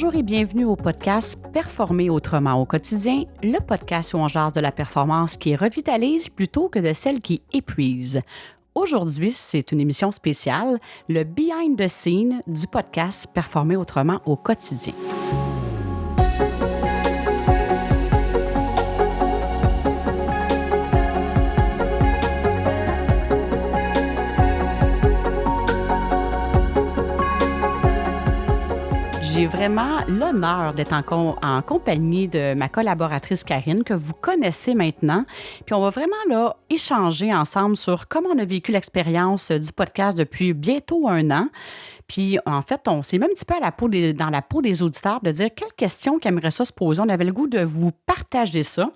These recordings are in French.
Bonjour et bienvenue au podcast Performer autrement au quotidien, le podcast où on jase de la performance qui revitalise plutôt que de celle qui épuise. Aujourd'hui, c'est une émission spéciale, le behind the scene du podcast Performer autrement au quotidien. J'ai vraiment l'honneur d'être en compagnie de ma collaboratrice Karine, que vous connaissez maintenant. Puis on va vraiment là, échanger ensemble sur comment on a vécu l'expérience du podcast depuis bientôt 1 an. Puis en fait, on s'est mis un petit peu dans la peau des auditeurs de dire quelles questions qu'ils aimeraient ça se poser. On avait le goût de vous partager ça.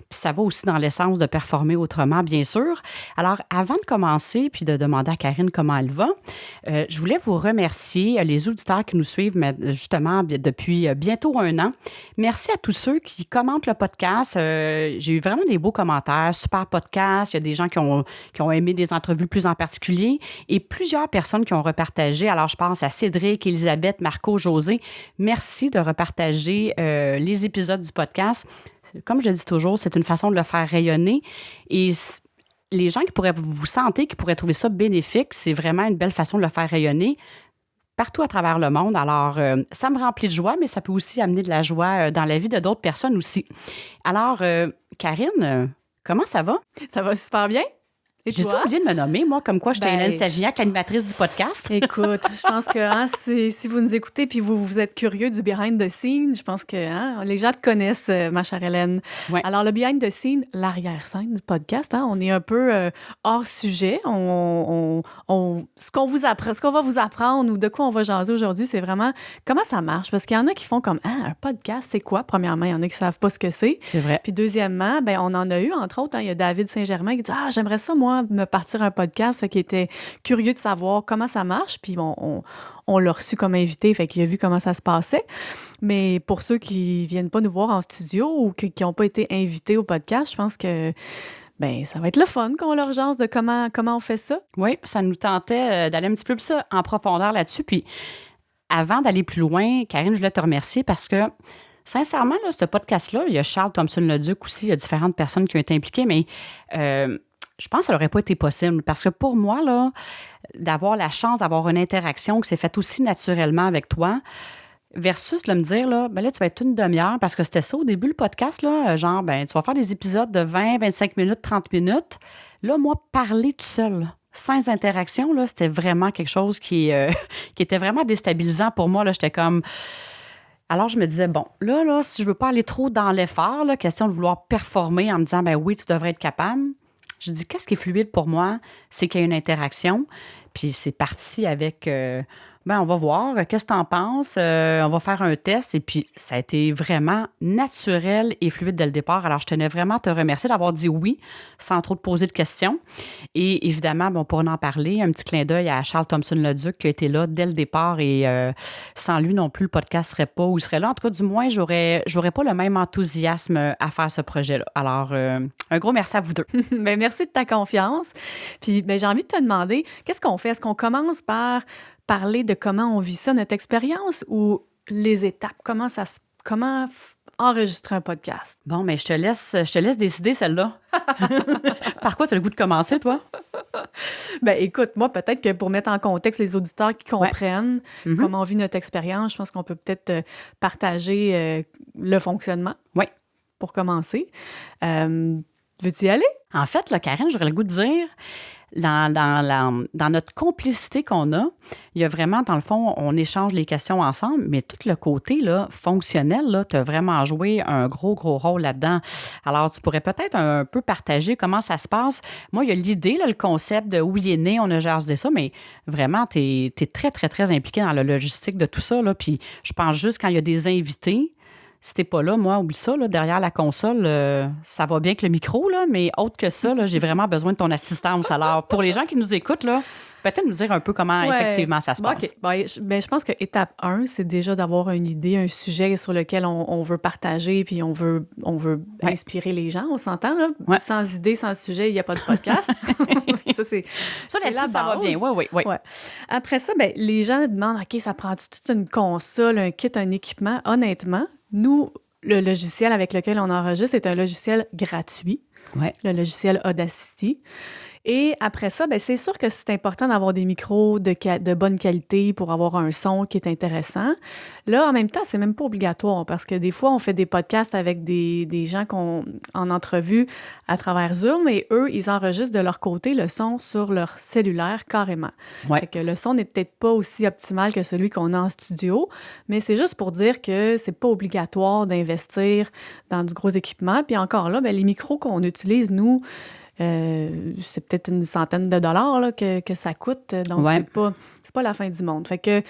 Puis ça va aussi dans l'essence de performer autrement, bien sûr. Alors, avant de commencer, puis de demander à Karine comment elle va, je voulais vous remercier, les auditeurs qui nous suivent justement depuis bientôt 1 an. Merci à tous ceux qui commentent le podcast. J'ai eu vraiment des beaux commentaires. Super podcast. Il y a des gens qui ont aimé des entrevues plus en particulier et plusieurs personnes qui ont repartagé. Alors, je pense à Cédric, Elisabeth, Marco, José. Merci de repartager les épisodes du podcast. Comme je le dis toujours, c'est une façon de le faire rayonner. Et les gens qui pourraient vous sentir, qui pourraient trouver ça bénéfique, c'est vraiment une belle façon de le faire rayonner partout à travers le monde. Alors, ça me remplit de joie, mais ça peut aussi amener de la joie dans la vie de d'autres personnes aussi. Alors, Karine, comment ça va? Ça va super bien. J'ai-tu oublié de me nommer, moi, comme quoi j'étais Hélène Sagignac, animatrice du podcast? Écoute, je pense que si vous nous écoutez puis vous êtes curieux du behind the scene, je pense que les gens te connaissent, ma chère Hélène. Ouais. Alors, le behind the scene, l'arrière-scène du podcast, on est un peu hors sujet. Ce qu'on va vous apprendre ou de quoi on va jaser aujourd'hui, c'est vraiment comment ça marche. Parce qu'il y en a qui font comme, un podcast, c'est quoi? Premièrement, il y en a qui ne savent pas ce que c'est. C'est vrai. Puis deuxièmement, on en a eu, entre autres, il y a David Saint-Germain qui dit, j'aimerais ça, moi, me partir un podcast, qui était curieux de savoir comment ça marche, puis on l'a reçu comme invité, fait qu'il a vu comment ça se passait. Mais pour ceux qui viennent pas nous voir en studio ou qui n'ont pas été invités au podcast, je pense que ça va être le fun qu'on leur jase de comment on fait ça. Oui, ça nous tentait d'aller un petit peu plus en profondeur là-dessus. Puis avant d'aller plus loin, Karine, je voulais te remercier parce que sincèrement, là, ce podcast-là, il y a Charles Thompson-Leduc aussi, il y a différentes personnes qui ont été impliquées, mais je pense que ça n'aurait pas été possible parce que pour moi, là, d'avoir la chance d'avoir une interaction qui s'est faite aussi naturellement avec toi versus me dire, là, là, tu vas être une demi-heure parce que c'était ça au début, le podcast, là, genre, tu vas faire des épisodes de 20, 25 minutes, 30 minutes. Là, moi, parler tout seul, sans interaction, là, c'était vraiment quelque chose qui était vraiment déstabilisant pour moi. Là, j'étais comme... Alors, je me disais, bon, là, si je veux pas aller trop dans l'effort, là, question de vouloir performer en me disant, oui, tu devrais être capable. Je dis, qu'est-ce qui est fluide pour moi? C'est qu'il y a une interaction. Puis c'est parti avec, on va voir, qu'est-ce que tu en penses? On va faire un test. Et puis, ça a été vraiment naturel et fluide dès le départ. Alors, je tenais vraiment à te remercier d'avoir dit oui, sans trop te poser de questions. Et évidemment, pour en parler, un petit clin d'œil à Charles Thompson-Leduc qui a été là dès le départ. Et sans lui non plus, le podcast ne serait pas où il serait là. En tout cas, du moins, j'aurais pas le même enthousiasme à faire ce projet-là. Alors, un gros merci à vous deux. Merci de ta confiance. Puis, j'ai envie de te demander, qu'est-ce qu'on fait? Est-ce qu'on commence par parler de comment on vit ça, notre expérience, ou les étapes? Comment enregistrer un podcast? Bon, mais je te laisse décider celle-là. Par quoi tu as le goût de commencer, toi? Écoute, moi, peut-être que pour mettre en contexte les auditeurs qui comprennent comment on vit notre expérience, je pense qu'on peut peut-être partager le fonctionnement. Oui. Pour commencer. Veux-tu y aller? En fait, là, Karine, j'aurais le goût de dire, dans notre complicité qu'on a, il y a vraiment, dans le fond, on échange les questions ensemble, mais tout le côté là, fonctionnel, tu as vraiment joué un gros rôle là-dedans. Alors, tu pourrais peut-être un peu partager comment ça se passe. Moi, il y a l'idée, là, le concept de où il est né, on a jasé ça, mais vraiment, tu es très, très, très impliqué dans la logistique de tout ça. Là, puis je pense juste quand il y a des invités, si t'es pas là, moi, oublie ça, là, derrière la console, ça va bien avec le micro, là, mais autre que ça, là, j'ai vraiment besoin de ton assistance. Alors, pour les gens qui nous écoutent, là, peut-être nous dire un peu comment effectivement ça se passe. OK. Je pense que étape 1, c'est déjà d'avoir une idée, un sujet sur lequel on veut partager, puis on veut inspirer les gens, on s'entend, là? Ouais. Sans idée, sans sujet, il n'y a pas de podcast. Ça, là-dessus, ça va bien. Oui. Ouais. Après ça, les gens demandent, OK, ça prend-tu toute une console, un kit, un équipement? Honnêtement, nous, le logiciel avec lequel on enregistre est un logiciel gratuit, le logiciel Audacity. Et après ça, c'est sûr que c'est important d'avoir des micros de bonne qualité pour avoir un son qui est intéressant. Là, en même temps, c'est même pas obligatoire parce que des fois, on fait des podcasts avec des gens en entrevue à travers Zoom et eux, ils enregistrent de leur côté le son sur leur cellulaire carrément. Fait que le son n'est peut-être pas aussi optimal que celui qu'on a en studio, mais c'est juste pour dire que c'est pas obligatoire d'investir dans du gros équipement. Puis encore là, les micros qu'on utilise, nous, c'est peut-être une centaine de dollars là, que ça coûte. Donc, c'est pas la fin du monde. Fait que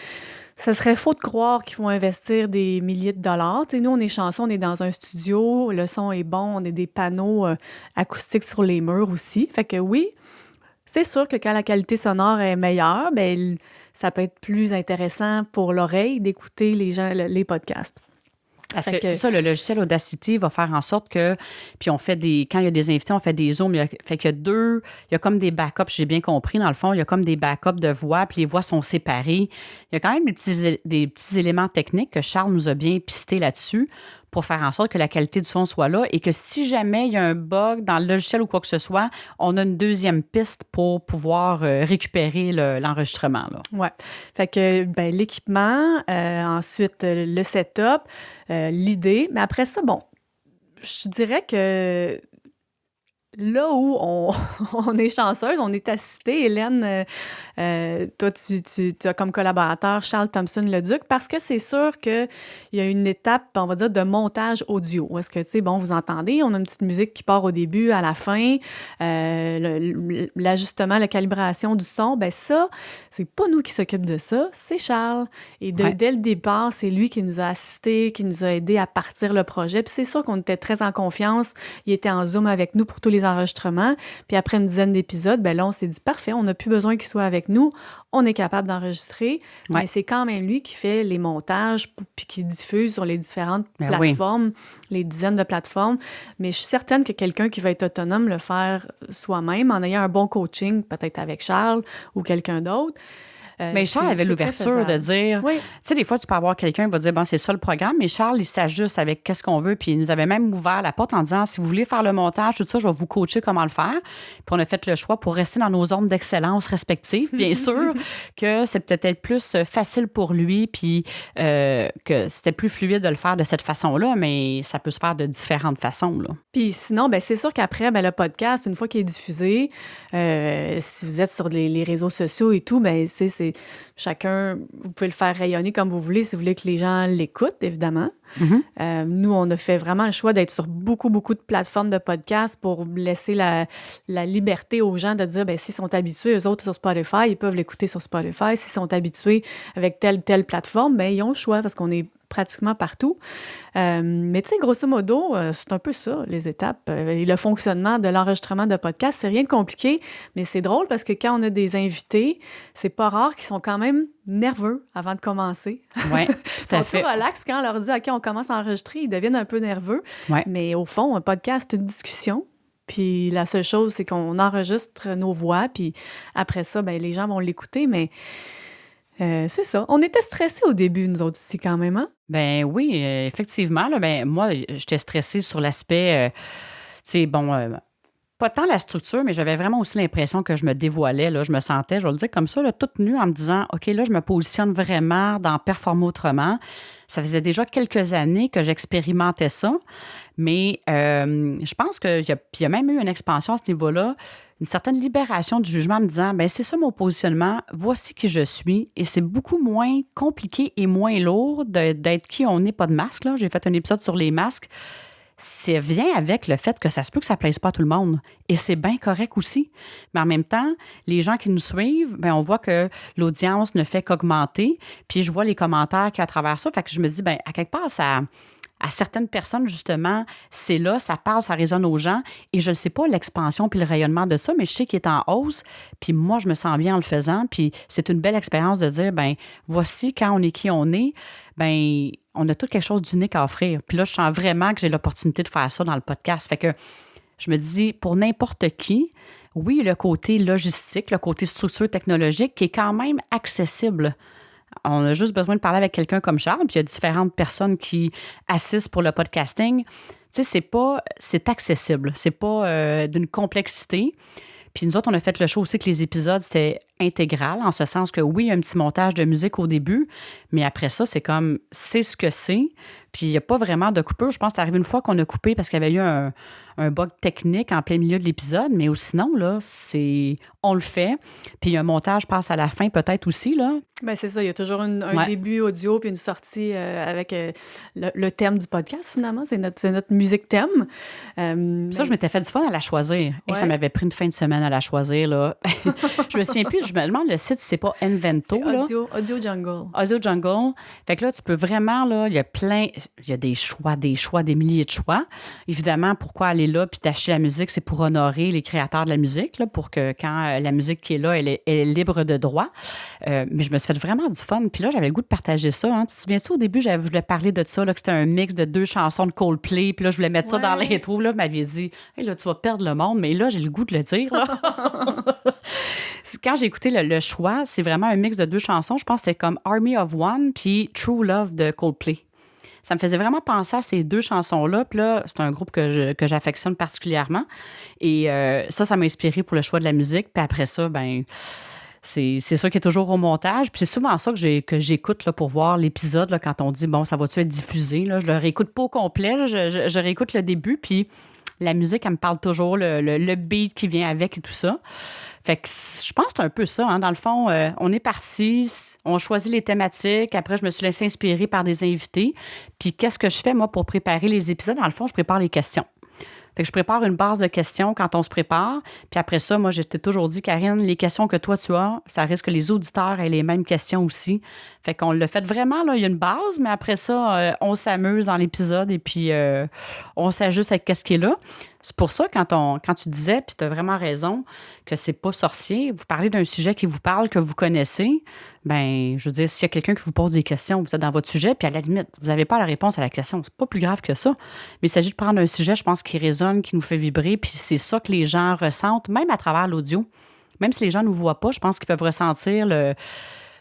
ça serait faux de croire qu'il faut investir des milliers de dollars. T'sais, nous, on est chanceux, on est dans un studio, le son est bon, on a des panneaux acoustiques sur les murs aussi. Fait que oui, c'est sûr que quand la qualité sonore est meilleure, ça peut être plus intéressant pour l'oreille d'écouter les podcasts. Parce que c'est ça, le logiciel Audacity va faire en sorte que, puis quand il y a des invités, on fait des zooms, fait qu'il il y a comme des backups, j'ai bien compris, dans le fond, il y a comme des backups de voix, puis les voix sont séparées. Il y a quand même des petits éléments techniques que Charles nous a bien pistés là-dessus pour faire en sorte que la qualité du son soit là et que si jamais il y a un bug dans le logiciel ou quoi que ce soit, on a une deuxième piste pour pouvoir récupérer l'enregistrement. Oui. Fait que l'équipement, ensuite le setup, l'idée. Mais après ça, je dirais que là où on est chanceuse, on est assisté, Hélène, toi, tu as comme collaborateur Charles Thompson-Leduc, parce que c'est sûr qu'il y a une étape, on va dire, de montage audio. Où est-ce que, vous entendez, on a une petite musique qui part au début, à la fin, l'ajustement, la calibration du son, ça, c'est pas nous qui s'occupent de ça, c'est Charles. Et dès le départ, c'est lui qui nous a assistés, qui nous a aidés à partir le projet. Puis c'est sûr qu'on était très en confiance. Il était en Zoom avec nous pour tous les enregistrements. Puis après une dizaine d'épisodes, là, on s'est dit, parfait, on n'a plus besoin qu'il soit avec nous. On est capable d'enregistrer. Mais c'est quand même lui qui fait les montages puis qui diffuse sur les différentes plateformes, les dizaines de plateformes. Mais je suis certaine que quelqu'un qui va être autonome le faire soi-même en ayant un bon coaching, peut-être avec Charles ou quelqu'un d'autre. Mais Charles avait l'ouverture de dire, tu sais, des fois, tu peux avoir quelqu'un qui va dire, c'est ça le programme, mais Charles, il s'ajuste avec qu'est-ce qu'on veut, puis il nous avait même ouvert la porte en disant, si vous voulez faire le montage, tout ça, je vais vous coacher comment le faire. Puis on a fait le choix pour rester dans nos zones d'excellence respectives, bien sûr, que c'est peut-être plus facile pour lui, puis que c'était plus fluide de le faire de cette façon-là, mais ça peut se faire de différentes façons, là. Puis sinon, c'est sûr qu'après, le podcast, une fois qu'il est diffusé, si vous êtes sur les réseaux sociaux et tout, c'est chacun, vous pouvez le faire rayonner comme vous voulez si vous voulez que les gens l'écoutent, évidemment. Mm-hmm. Nous, on a fait vraiment le choix d'être sur beaucoup, beaucoup de plateformes de podcasts pour laisser la liberté aux gens de dire, s'ils sont habitués, eux autres, sur Spotify, ils peuvent l'écouter sur Spotify. S'ils sont habitués avec telle plateforme, ils ont le choix parce qu'on est pratiquement partout. Mais tu sais, grosso modo, c'est un peu ça, les étapes. Et le fonctionnement de l'enregistrement de podcast, c'est rien de compliqué, mais c'est drôle parce que quand on a des invités, c'est pas rare qu'ils sont quand même nerveux avant de commencer. Oui, tout à fait. Ils sont tout relax, puis quand on leur dit « OK, on commence à enregistrer », ils deviennent un peu nerveux. Ouais. Mais au fond, un podcast, c'est une discussion. Puis la seule chose, c'est qu'on enregistre nos voix, puis après ça, les gens vont l'écouter, mais... c'est ça. On était stressés au début, nous autres aussi, quand même, hein? Ben oui, effectivement. Là, moi, j'étais stressée sur l'aspect, pas tant la structure, mais j'avais vraiment aussi l'impression que je me dévoilais. Là, je me sentais, je vais le dire comme ça, là, toute nue en me disant, OK, là, je me positionne vraiment dans Performer autrement. Ça faisait déjà quelques années que j'expérimentais ça, mais je pense qu'il y a même eu une expansion à ce niveau-là, une certaine libération du jugement en me disant, c'est ça mon positionnement, voici qui je suis, et c'est beaucoup moins compliqué et moins lourd d'être qui on n'est, pas de masque. Là. J'ai fait un épisode sur les masques. Ça vient avec le fait que ça se peut que ça ne plaise pas à tout le monde. Et c'est bien correct aussi. Mais en même temps, les gens qui nous suivent, on voit que l'audience ne fait qu'augmenter. Puis je vois les commentaires qu'il y a à travers ça. Fait que je me dis, à quelque part, ça à certaines personnes, justement, c'est là, ça parle, ça résonne aux gens. Et je ne sais pas l'expansion puis le rayonnement de ça, mais je sais qu'il est en hausse. Puis moi, je me sens bien en le faisant. Puis c'est une belle expérience de dire, ben voici, quand on est qui on est, ben on a tout quelque chose d'unique à offrir. Puis là, je sens vraiment que j'ai l'opportunité de faire ça dans le podcast. Fait que je me dis, pour n'importe qui, oui, le côté logistique, le côté structure technologique qui est quand même accessible. On a juste besoin de parler avec quelqu'un comme Charles, puis il y a différentes personnes qui assistent pour le podcasting. Tu sais, c'est accessible. C'est pas d'une complexité. Puis nous autres, on a fait le choix aussi que les épisodes, c'était intégral, en ce sens que oui, il y a un petit montage de musique au début, mais après ça, c'est ce que c'est. Puis il n'y a pas vraiment de coupure. Je pense que c'est arrivé une fois qu'on a coupé parce qu'il y avait eu un bug technique en plein milieu de l'épisode, mais sinon, là, on le fait. Puis un montage passe à la fin peut-être aussi, là. Bien, c'est ça. Il y a toujours un début audio puis une sortie avec le thème du podcast, finalement. C'est notre musique thème. Ça, je m'étais fait du fun à la choisir. Et ça m'avait pris une fin de semaine à la choisir, là. Je me souviens plus. Je me demande le site, c'est pas Envento, c'est là. Audio Jungle. Audio Jungle. Fait que là, tu peux vraiment, là, il y a des choix, des milliers de choix. Évidemment, pourquoi aller là puis d'acheter la musique, c'est pour honorer les créateurs de la musique, là, pour que quand la musique qui est là, elle est libre de droit. Mais je me suis fait vraiment du fun. Puis là, j'avais le goût de partager ça. Hein. Tu te souviens-tu, au début, je voulais parler de ça, là, que c'était un mix de 2 chansons de Coldplay. Puis là, je voulais mettre ça dans l'intro. Là, m'avait dit, hey, là, tu vas perdre le monde. Mais là, j'ai le goût de le dire. Là. Quand j'ai écouté le choix, c'est vraiment un mix de 2 chansons. Je pense que c'était comme Army of One puis True Love de Coldplay. Ça me faisait vraiment penser à ces 2 chansons-là. Puis là, c'est un groupe que j'affectionne particulièrement. Et ça m'a inspiré pour le choix de la musique. Puis après ça, ben c'est ça qui est toujours au montage. Puis c'est souvent ça que j'écoute là, pour voir l'épisode là, quand on dit, bon, ça va-tu être diffusé? Là? Je le réécoute pas au complet. Là. Je réécoute le début. Puis la musique, elle me parle toujours, le beat qui vient avec et tout ça. Fait que je pense que c'est un peu ça. Hein. Dans le fond, on est parti, on choisit les thématiques. Après, je me suis laissée inspirer par des invités. Puis qu'est-ce que je fais, moi, pour préparer les épisodes? Dans le fond, je prépare les questions. Fait que je prépare une base de questions quand on se prépare. Puis après ça, moi, j'étais toujours dit, Karine, les questions que toi, tu as, ça risque que les auditeurs aient les mêmes questions aussi. Fait qu'on l'a fait vraiment, là, il y a une base, mais après ça, on s'amuse dans l'épisode et puis on s'ajuste avec ce qui est là. C'est pour ça, quand tu disais, puis tu as vraiment raison, que c'est pas sorcier, vous parlez d'un sujet qui vous parle, que vous connaissez, bien, je veux dire, s'il y a quelqu'un qui vous pose des questions, vous êtes dans votre sujet, puis à la limite, vous n'avez pas la réponse à la question, c'est pas plus grave que ça. Mais il s'agit de prendre un sujet, je pense, qui résonne, qui nous fait vibrer, puis c'est ça que les gens ressentent, même à travers l'audio. Même si les gens ne nous voient pas, je pense qu'ils peuvent ressentir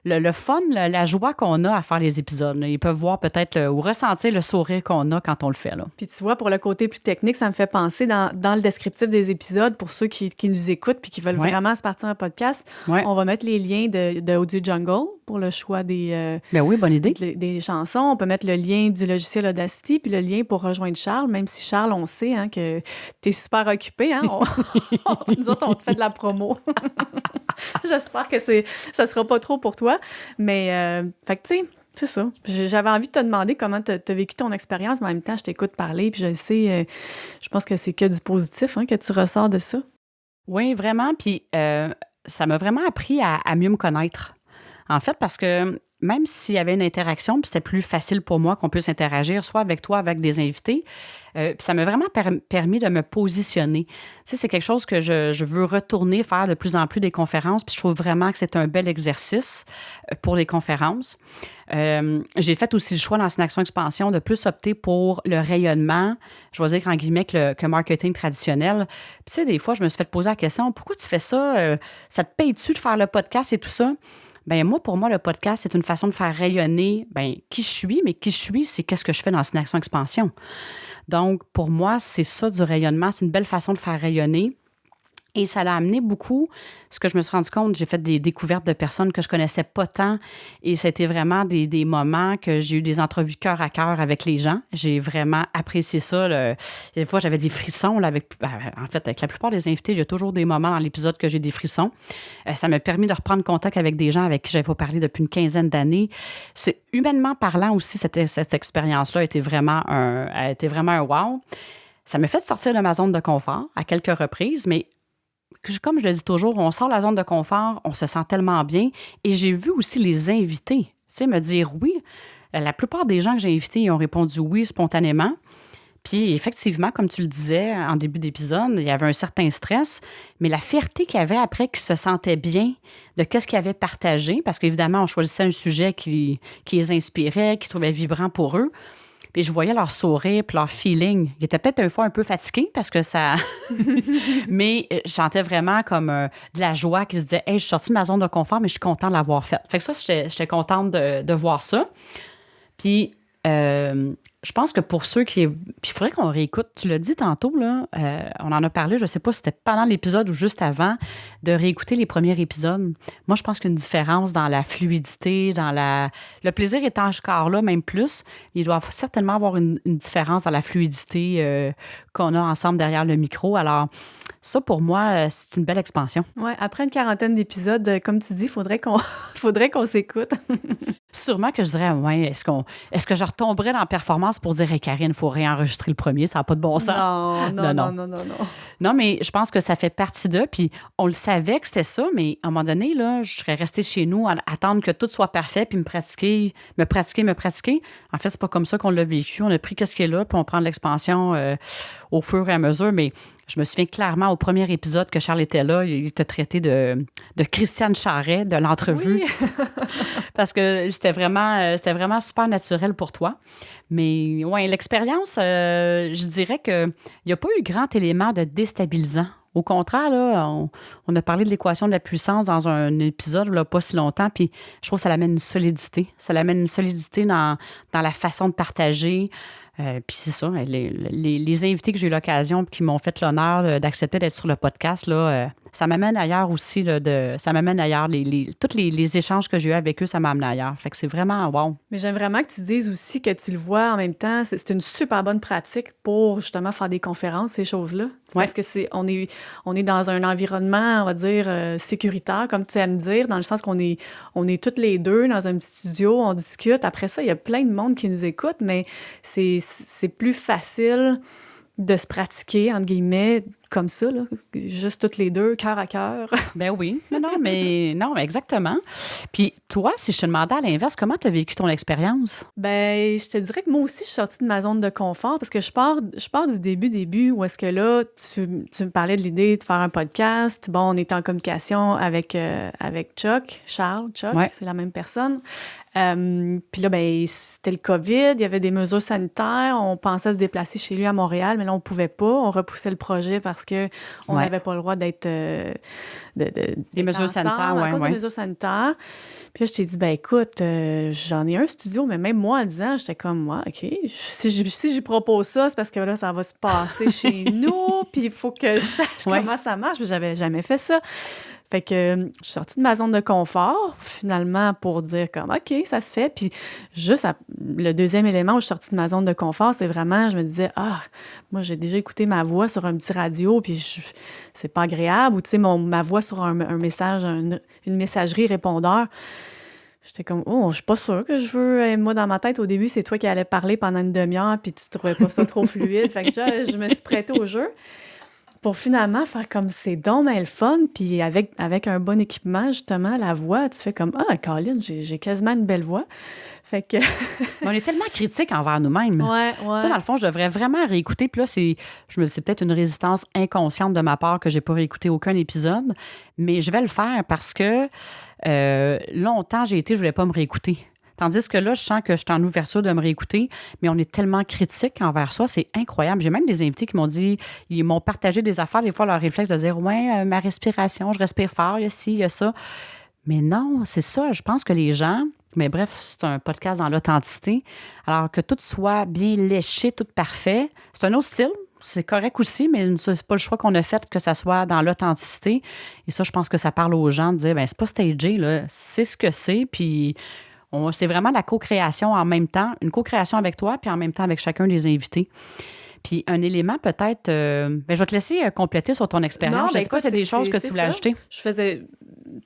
le fun, la joie qu'on a à faire les épisodes. Là. Ils peuvent voir peut-être ou ressentir le sourire qu'on a quand on le fait. Là. Puis tu vois, pour le côté plus technique, ça me fait penser dans le descriptif des épisodes, pour ceux qui nous écoutent puis qui veulent vraiment se partir un podcast, on va mettre les liens de Audio Jungle pour le choix des, ben oui, bonne idée. des chansons. On peut mettre le lien du logiciel Audacity puis le lien pour rejoindre Charles, même si Charles, on sait hein, que tu es super occupé. Hein? Nous autres, on te fait de la promo. J'espère que ça sera pas trop pour toi. Mais, fait que, tu sais, c'est ça. J'avais envie de te demander comment tu as vécu ton expérience, mais en même temps, je t'écoute parler, puis je sais, je pense que c'est que du positif hein, que tu ressors de ça. Oui, vraiment. Puis ça m'a vraiment appris à mieux me connaître. En fait, parce que même s'il y avait une interaction, puis c'était plus facile pour moi qu'on puisse interagir, soit avec toi, avec des invités, puis ça m'a vraiment permis de me positionner. Tu sais, c'est quelque chose que je veux retourner faire de plus en plus des conférences, puis je trouve vraiment que c'est un bel exercice pour les conférences. J'ai fait aussi le choix dans une action expansion de plus opter pour le rayonnement, je vais dire en guillemets que marketing traditionnel. Puis tu sais, des fois, je me suis fait poser la question, pourquoi tu fais ça? Ça te paye-tu de faire le podcast et tout ça? Bien, pour moi, le podcast, c'est une façon de faire rayonner qui je suis, mais qui je suis, c'est qu'est-ce que je fais dans une action expansion. Donc, pour moi, c'est ça du rayonnement. C'est une belle façon de faire rayonner. Et ça l'a amené beaucoup, ce que je me suis rendu compte, j'ai fait des découvertes de personnes que je connaissais pas tant et c'était vraiment des moments que j'ai eu des entrevues cœur à cœur avec les gens. J'ai vraiment apprécié ça. Des fois, j'avais des frissons. Là, en fait, avec la plupart des invités, j'ai toujours des moments dans l'épisode que j'ai des frissons. Ça m'a permis de reprendre contact avec des gens avec qui j'avais pas parlé depuis une quinzaine d'années. C'est humainement parlant aussi, cette expérience-là a été vraiment un wow. Ça m'a fait sortir de ma zone de confort à quelques reprises, mais comme je le dis toujours, on sort de la zone de confort, on se sent tellement bien. Et j'ai vu aussi les invités, me dire oui. la plupart des gens que j'ai invités, ils ont répondu oui spontanément. Puis effectivement, comme tu le disais en début d'épisode, il y avait un certain stress, mais la fierté qu'il y avait après qu'ils se sentaient bien de ce qu'ils avaient partagé, parce qu'évidemment, on choisissait un sujet qui les inspirait, qui se trouvait vibrant pour eux. Puis je voyais leur sourire puis leur feeling. Ils étaient peut-être une fois un peu fatigués parce que ça... mais je sentais vraiment comme de la joie qui se disait « Hey, je suis sortie de ma zone de confort, mais je suis contente de l'avoir faite. » Fait que ça, j'étais contente de voir ça. Puis... je pense que pour ceux qui... Puis il faudrait qu'on réécoute. Tu l'as dit tantôt, là, on en a parlé, je ne sais pas si c'était pendant l'épisode ou juste avant, de réécouter les premiers épisodes. Moi, je pense qu'il y a une différence dans la fluidité, dans la... Le plaisir est encore là, même plus. Il doit certainement avoir une différence dans la fluidité qu'on a ensemble derrière le micro. Alors, ça, pour moi, c'est une belle expansion. Oui, après une quarantaine d'épisodes, comme tu dis, faudrait qu'on s'écoute. Sûrement que je dirais, ouais, est-ce que je retomberais dans la performance pour dire, hey, Karine, il faut réenregistrer le premier, ça n'a pas de bon sens. Non. Non, mais je pense que ça fait partie d'eux, puis on le savait que c'était ça, mais à un moment donné, là, je serais restée chez nous à attendre que tout soit parfait, puis me pratiquer. En fait, c'est pas comme ça qu'on l'a vécu. On a pris ce qui est là, puis on prend de l'expansion au fur et à mesure, mais je me souviens clairement au premier épisode que Charles était là, il était traité de Christiane Charret, de l'entrevue, oui. parce que c'était vraiment super naturel pour toi. Mais ouais, l'expérience, je dirais qu'il n'y a pas eu grand élément de déstabilisant. Au contraire, là, on a parlé de l'équation de la puissance dans un épisode là, pas si longtemps, puis je trouve que ça l'amène une solidité. Ça l'amène une solidité dans la façon de partager. Puis c'est ça, les invités que j'ai eu l'occasion qui m'ont fait l'honneur d'accepter d'être sur le podcast, là, ça m'amène ailleurs aussi. Ça m'amène ailleurs. Tous les échanges que j'ai eus avec eux, ça m'amène ailleurs. Fait que c'est vraiment wow. Mais j'aime vraiment que tu dises aussi que tu le vois en même temps. C'est une super bonne pratique pour justement faire des conférences, ces choses-là. Ouais. Parce que on est dans un environnement, on va dire, sécuritaire, comme tu aimes dire, dans le sens qu'on est toutes les deux dans un petit studio, on discute. Après ça, il y a plein de monde qui nous écoute, mais c'est plus facile de se pratiquer, entre guillemets, comme ça, là, juste toutes les deux, cœur à cœur. Ben oui. Non, exactement. Puis toi, si je te demandais à l'inverse, comment tu as vécu ton expérience? Ben, je te dirais que moi aussi, je suis sortie de ma zone de confort parce que je pars du début où est-ce que là, tu me parlais de l'idée de faire un podcast. Bon, on était en communication avec Charles, Ouais. c'est la même personne. Puis là, ben, c'était le COVID, il y avait des mesures sanitaires, on pensait se déplacer chez lui à Montréal, mais là, on pouvait pas, on repoussait le projet parce que on n'avait pas le droit d'être Les mesures sanitaires, à cause des mesures sanitaires. Puis là, je t'ai dit, ben écoute, j'en ai un studio, mais même moi, en disant, j'étais comme, moi, OK, si j'y propose ça, c'est parce que là, ça va se passer chez nous, puis il faut que je sache comment ça marche, mais j'avais jamais fait ça. Fait que je suis sortie de ma zone de confort, finalement, pour dire comme, OK, ça se fait. Puis juste le deuxième élément où je suis sortie de ma zone de confort, c'est vraiment, je me disais, moi, j'ai déjà écouté ma voix sur un petit radio, puis c'est pas agréable. Ou, tu sais, ma voix sur un message, une messagerie répondeur. J'étais comme, je suis pas sûre que je veux. Moi, dans ma tête, au début, c'est toi qui allais parler pendant une demi-heure, puis tu trouvais pas ça trop fluide. Fait que je me suis prêtée au jeu. Pour finalement faire comme c'est donc bien le fun, puis avec un bon équipement, justement, la voix, tu fais comme, Caroline, j'ai quasiment une belle voix. Fait que... On est tellement critiques envers nous-mêmes. Ouais. Tu sais, dans le fond, je devrais vraiment réécouter. Puis là, c'est peut-être une résistance inconsciente de ma part que j'ai pas réécouté aucun épisode, mais je vais le faire parce que longtemps, je voulais pas me réécouter. Tandis que là, je sens que je suis en ouverture de me réécouter, mais on est tellement critique envers soi, c'est incroyable. J'ai même des invités qui m'ont dit, ils m'ont partagé des affaires, des fois, leur réflexe de dire, ma respiration, je respire fort, il y a ci, il y a ça. Mais non, c'est ça. Je pense que les gens, mais bref, c'est un podcast dans l'authenticité. Alors que tout soit bien léché, tout parfait, c'est un autre style. C'est correct aussi, mais c'est pas le choix qu'on a fait que ça soit dans l'authenticité. Et ça, je pense que ça parle aux gens de dire, c'est pas stagé, là. C'est ce que c'est, puis... c'est vraiment la co-création en même temps, une co-création avec toi, puis en même temps avec chacun des invités. Puis un élément peut-être... je vais te laisser compléter sur ton expérience. Je ne sais pas s'il y a des choses que tu voulais ajouter. Je faisais...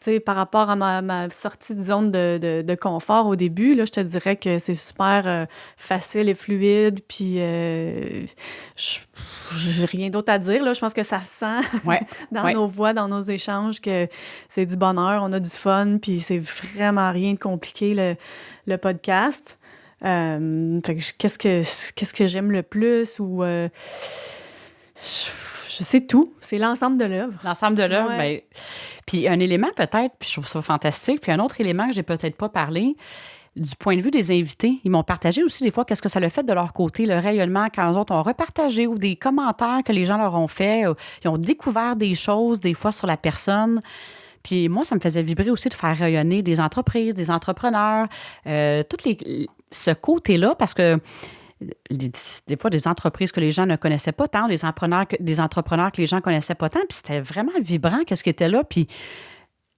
Tu sais, par rapport à ma sortie de zone de confort au début, là, je te dirais que c'est super facile et fluide, puis j'ai rien d'autre à dire, là. Je pense que ça se sent dans nos voix, dans nos échanges, que c'est du bonheur, on a du fun, puis c'est vraiment rien de compliqué, le podcast. Qu'est-ce que j'aime le plus ou... je sais tout. C'est l'ensemble de l'œuvre. L'ensemble de l'œuvre, Ouais. bien... Puis un élément peut-être, puis je trouve ça fantastique, puis un autre élément que j'ai peut-être pas parlé, du point de vue des invités, ils m'ont partagé aussi des fois qu'est-ce que ça a fait de leur côté, le rayonnement, quand eux autres ont repartagé ou des commentaires que les gens leur ont fait. Ils ont découvert des choses, des fois, sur la personne. Puis moi, ça me faisait vibrer aussi de faire rayonner des entreprises, des entrepreneurs, ce côté-là, parce que des fois, des entreprises que les gens ne connaissaient pas tant, des entrepreneurs que les gens ne connaissaient pas tant, puis c'était vraiment vibrant, qu'est-ce qui était là, puis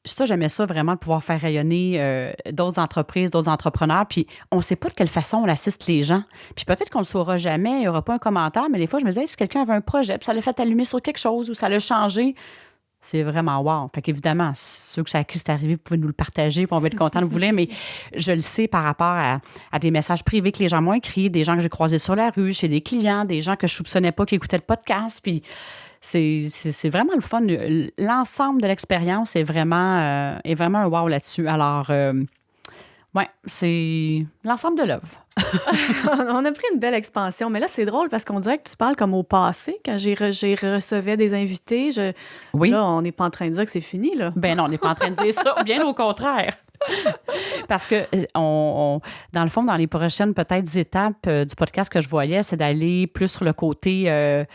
ça, j'aimais ça vraiment, de pouvoir faire rayonner d'autres entreprises, d'autres entrepreneurs. Puis on ne sait pas de quelle façon on assiste les gens. Puis peut-être qu'on ne le saura jamais, il n'y aura pas un commentaire, mais des fois, je me disais, hey, si quelqu'un avait un projet, puis ça l'a fait allumer sur quelque chose ou ça l'a changé, c'est vraiment wow. Fait qu'évidemment, ceux à qui c'est arrivé, vous pouvez nous le partager, puis on va être contents de vous lire, mais je le sais par rapport à des messages privés que les gens m'ont écrits, des gens que j'ai croisés sur la rue, chez des clients, des gens que je ne soupçonnais pas qui écoutaient le podcast, puis c'est vraiment le fun. L'ensemble de l'expérience est vraiment un wow là-dessus. Alors, ouais, c'est l'ensemble de l'œuvre. On a pris une belle expansion, mais là, c'est drôle parce qu'on dirait que tu parles comme au passé, quand j'ai recevais des invités. Oui. Là, on n'est pas en train de dire que c'est fini, là. Ben non, on n'est pas en train de dire ça, bien au contraire. Parce que, dans le fond, dans les prochaines peut-être étapes du podcast que je voyais, c'est d'aller plus sur le côté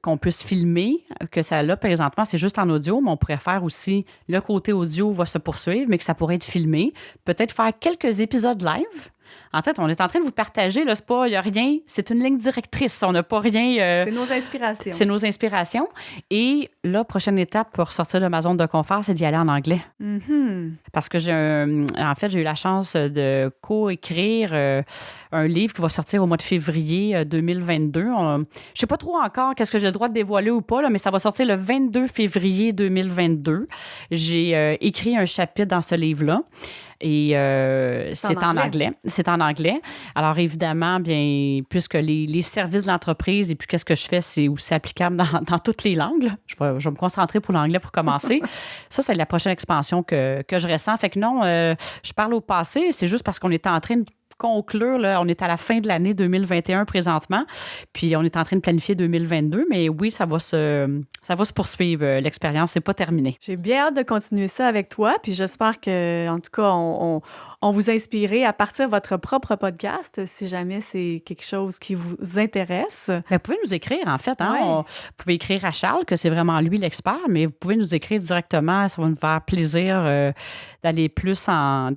qu'on puisse filmer, que ça là, présentement, c'est juste en audio, mais on pourrait faire aussi, le côté audio va se poursuivre, mais que ça pourrait être filmé. Peut-être faire quelques épisodes live. En fait, on est en train de vous partager, là, c'est pas, il n'y a rien, c'est une ligne directrice, on n'a pas rien... c'est nos inspirations. C'est nos inspirations. Et la prochaine étape pour sortir de ma zone de confort, c'est d'y aller en anglais. Mm-hmm. Parce que j'ai eu la chance de co-écrire un livre qui va sortir au mois de février 2022. Je ne sais pas trop encore qu'est-ce que j'ai le droit de dévoiler ou pas, là, mais ça va sortir le 22 février 2022. J'ai écrit un chapitre dans ce livre-là. Et c'est en anglais. C'est en anglais. Alors, évidemment, bien, puisque les services de l'entreprise et puis qu'est-ce que je fais, c'est aussi applicable dans toutes les langues. Là. Je vais me concentrer pour l'anglais pour commencer. Ça, c'est la prochaine expansion que je ressens. Fait que non, je parle au passé. C'est juste parce qu'on est en train de conclure, là, on est à la fin de l'année 2021 présentement, puis on est en train de planifier 2022, mais oui, ça va se poursuivre. L'expérience n'est pas terminée. J'ai bien hâte de continuer ça avec toi, puis j'espère que, en tout cas, on vous inspire à partir de votre propre podcast, si jamais c'est quelque chose qui vous intéresse. Bien, vous pouvez nous écrire, en fait. Hein? Ouais. Vous pouvez écrire à Charles, que c'est vraiment lui l'expert, mais vous pouvez nous écrire directement. Ça va nous faire plaisir d'aller plus en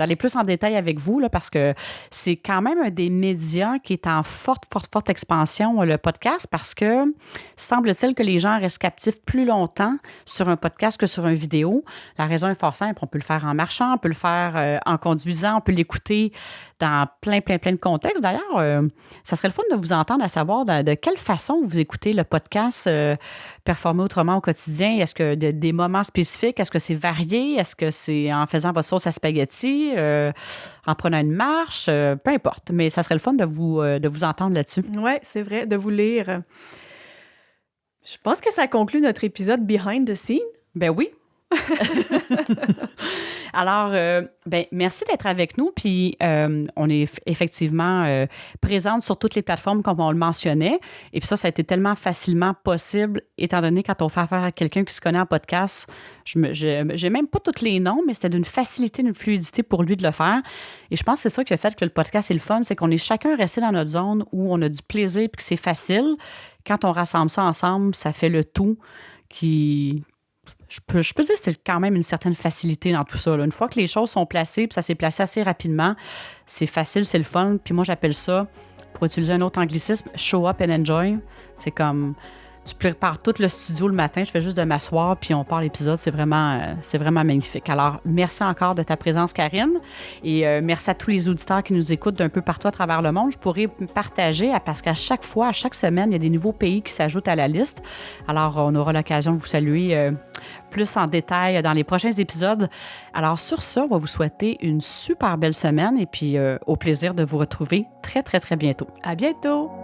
détail avec vous, là, parce que c'est quand même un des médias qui est en forte expansion, le podcast, parce que semble-t-il que les gens restent captifs plus longtemps sur un podcast que sur une vidéo. La raison est fort simple. On peut le faire en marchant, on peut le faire en conduisant, on peut l'écouter dans plein de contextes. D'ailleurs, ça serait le fun de vous entendre à savoir de quelle façon vous écoutez le podcast Performer autrement au quotidien. Est-ce que des moments spécifiques? Est-ce que c'est varié? Est-ce que c'est en faisant votre sauce à spaghetti? En prenant une marche? Peu importe. Mais ça serait le fun de vous entendre là-dessus. Oui, c'est vrai, de vous lire. Je pense que ça conclut notre épisode Behind the Scene. Ben oui. Alors, merci d'être avec nous. Puis, on est effectivement présente sur toutes les plateformes comme on le mentionnait. Et puis ça a été tellement facilement possible, étant donné quand on fait affaire à quelqu'un qui se connaît en podcast, j'ai même pas tous les noms, mais c'était d'une facilité, d'une fluidité pour lui de le faire. Et je pense que c'est ça qui a fait que le podcast est le fun, c'est qu'on est chacun resté dans notre zone où on a du plaisir et que c'est facile. Quand on rassemble ça ensemble, ça fait le tout qui... Je peux dire que c'est quand même une certaine facilité dans tout ça. Là. Une fois que les choses sont placées, puis ça s'est placé assez rapidement, c'est facile, c'est le fun. Puis moi, j'appelle ça, pour utiliser un autre anglicisme, show up and enjoy. C'est comme, tu prépares tout le studio le matin, je fais juste de m'asseoir, puis on part l'épisode. C'est vraiment magnifique. Alors, merci encore de ta présence, Karine. Et merci à tous les auditeurs qui nous écoutent d'un peu partout à travers le monde. Je pourrais partager, parce qu'à chaque fois, à chaque semaine, il y a des nouveaux pays qui s'ajoutent à la liste. Alors, on aura l'occasion de vous saluer plus en détail dans les prochains épisodes. Alors, sur ça, on va vous souhaiter une super belle semaine et puis au plaisir de vous retrouver très bientôt. À bientôt!